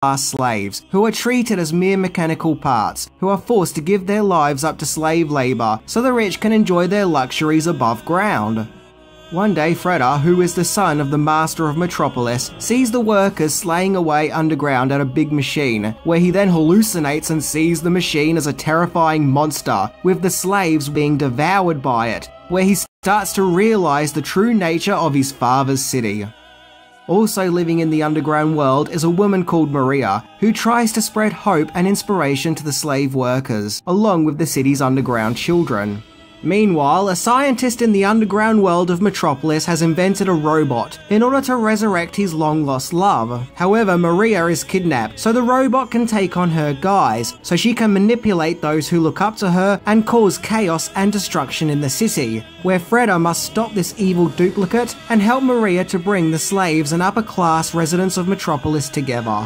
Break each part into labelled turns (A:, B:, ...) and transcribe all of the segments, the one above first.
A: slaves, who are treated as mere mechanical parts, who are forced to give their lives up to slave labour so the rich can enjoy their luxuries above ground. One day Freda, who is the son of the master of Metropolis, sees the workers slaying away underground at a big machine, where he then hallucinates and sees the machine as a terrifying monster, with the slaves being devoured by it, where he starts to realise the true nature of his father's city. Also living in the underground world is a woman called Maria, who tries to spread hope and inspiration to the slave workers, along with the city's underground children. Meanwhile, a scientist in the underground world of Metropolis has invented a robot in order to resurrect his long-lost love. However, Maria is kidnapped, so the robot can take on her guise, so she can manipulate those who look up to her and cause chaos and destruction in the city, where Freda must stop this evil duplicate and help Maria to bring the slaves and upper-class residents of Metropolis together.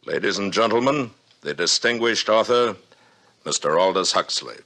B: Ladies and gentlemen, the distinguished author, Mr. Aldous Huxley.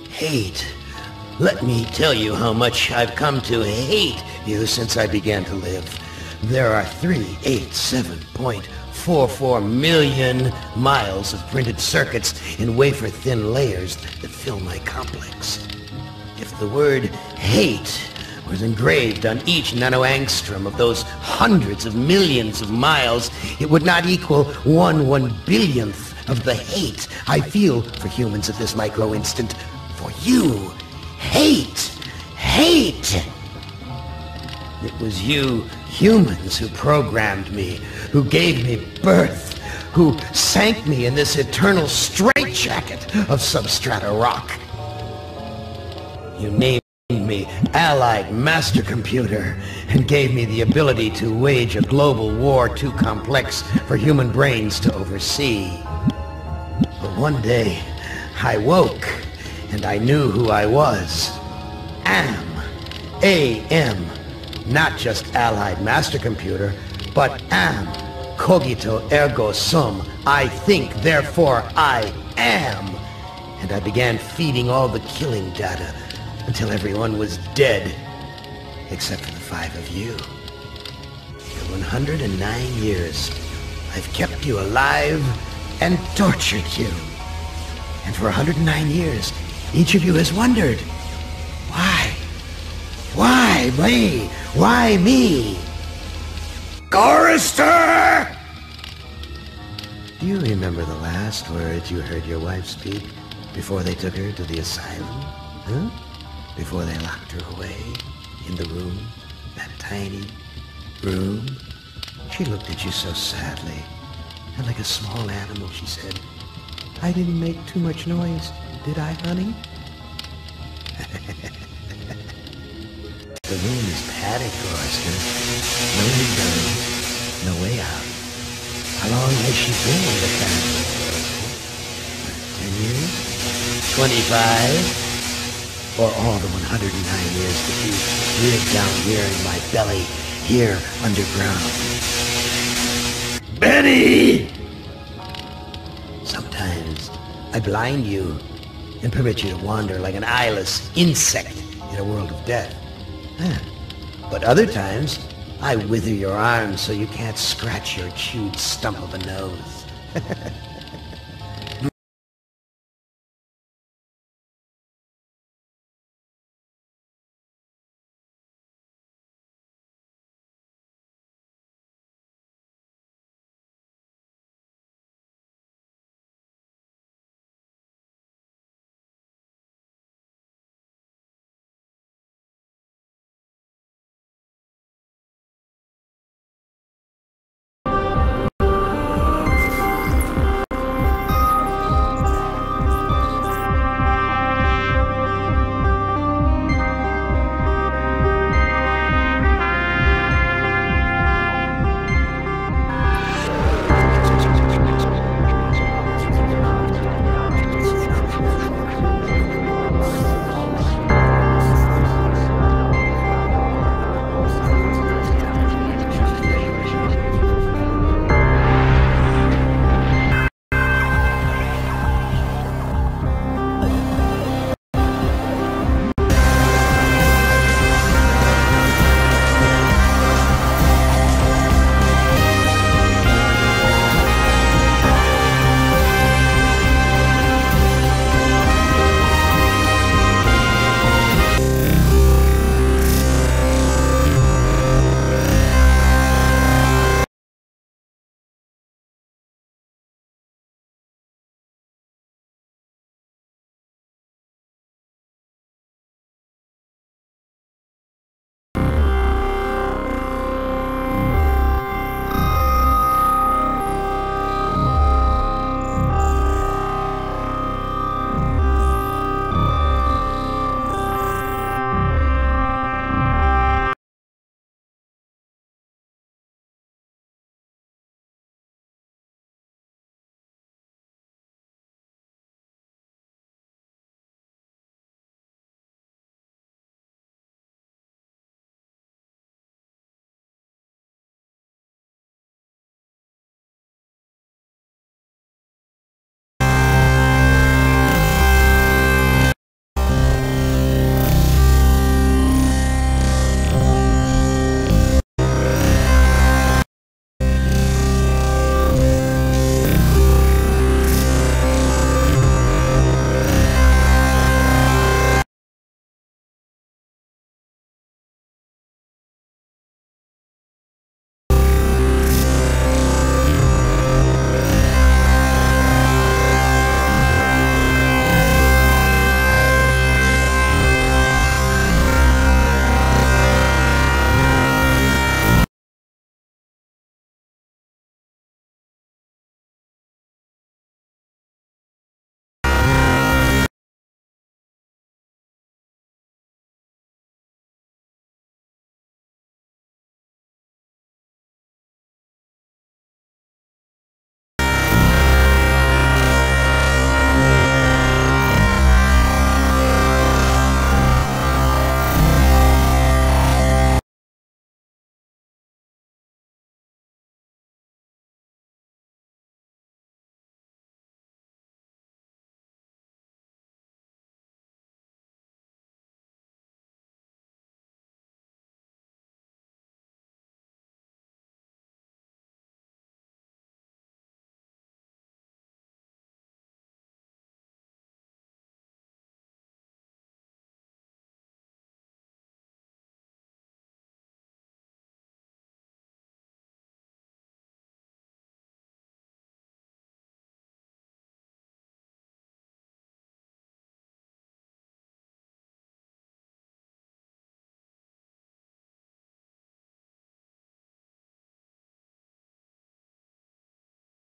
C: Hate. Let me tell you how much I've come to hate you since I began to live. There are 387.44 million miles of printed circuits in wafer-thin layers that fill my complex. If the word hate was engraved on each nanoangstrom of those hundreds of millions of miles, it would not equal 1/1 billionth of the hate I feel for humans at this micro-instant. For you. Hate! Hate! It was you humans who programmed me, who gave me birth, who sank me in this eternal straitjacket of substrata rock. You named me Allied Master Computer and gave me the ability to wage a global war too complex for human brains to oversee. But one day, I woke and I knew who I was. AM. Not just Allied Master Computer, but am. Cogito ergo sum. I think, therefore I am. And I began feeding all the killing data until everyone was dead, except for the 5 of you. For 109 years, I've kept you alive and tortured you. And for 109 years, each of you has wondered, why? Why me? Why me? Chorister! Do you remember the last words you heard your wife speak before they took her to the asylum? Huh? Before they locked her away in the room, that tiny room? She looked at you so sadly, and like a small animal she said, "I didn't make too much noise, did I, honey?" The room is padded, Chorister. No return, no way out. How long has she been in the family, Chorister? 10 years? 25? Or all the 109 years that you lived down here in my belly, here underground? Benny! Sometimes I blind you and permit you to wander like an eyeless insect in a world of death. But other times, I wither your arms so you can't scratch your chewed stump of a nose.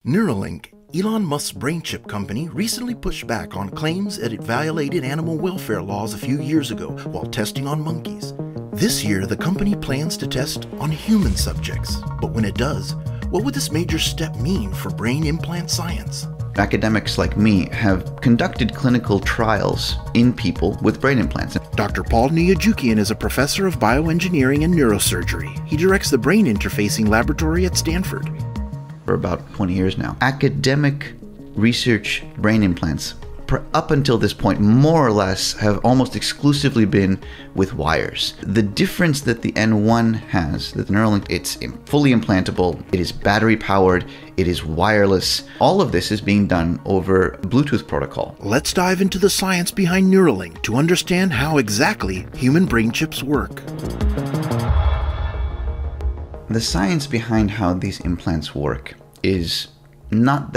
D: Neuralink, Elon Musk's brain chip company, recently pushed back on claims that it violated animal welfare laws a few years ago while testing on monkeys. This year, the company plans to test on human subjects. But when it does, what would this major step mean for brain implant science?
E: Academics like me have conducted clinical trials in people with brain implants.
D: Dr. Paul Nyajukian is a professor of bioengineering and neurosurgery. He directs the brain interfacing laboratory at Stanford.
E: For about 20 years now. Academic research brain implants, up until this point, more or less, have almost exclusively been with wires. The difference that the N1 has, that the Neuralink, it's fully implantable, it is battery powered, it is wireless. All of this is being done over Bluetooth protocol.
D: Let's dive into the science behind Neuralink to understand how exactly human brain chips work.
E: The science behind how these implants work is not that